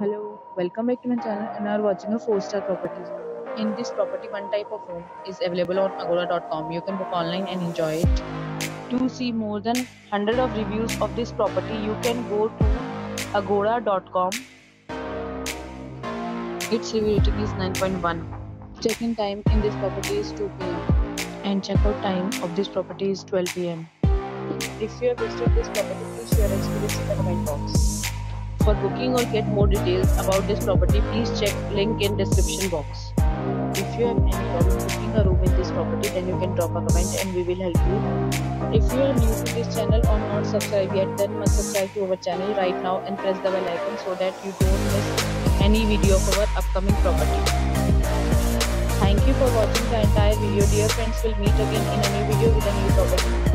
Hello, welcome back to my channel and are watching a 4-star property. In this property, one type of home is available on agoda.com. You can book online and enjoy it. To see more than 100 of reviews of this property, you can go to agoda.com. Its review rating is 9.1. Check-in time in this property is 2 p.m. and check-out time of this property is 12 p.m. If you have visited this property, please share your experience in the comment box. For booking or get more details about this property, please check link in description box. If you have any problem booking a room in this property, then you can drop a comment and we will help you. If you are new to this channel or not subscribed yet, then must subscribe to our channel right now and press the bell icon so that you don't miss any video of our upcoming property. Thank you for watching the entire video. Dear friends, will meet again in a new video with a new property.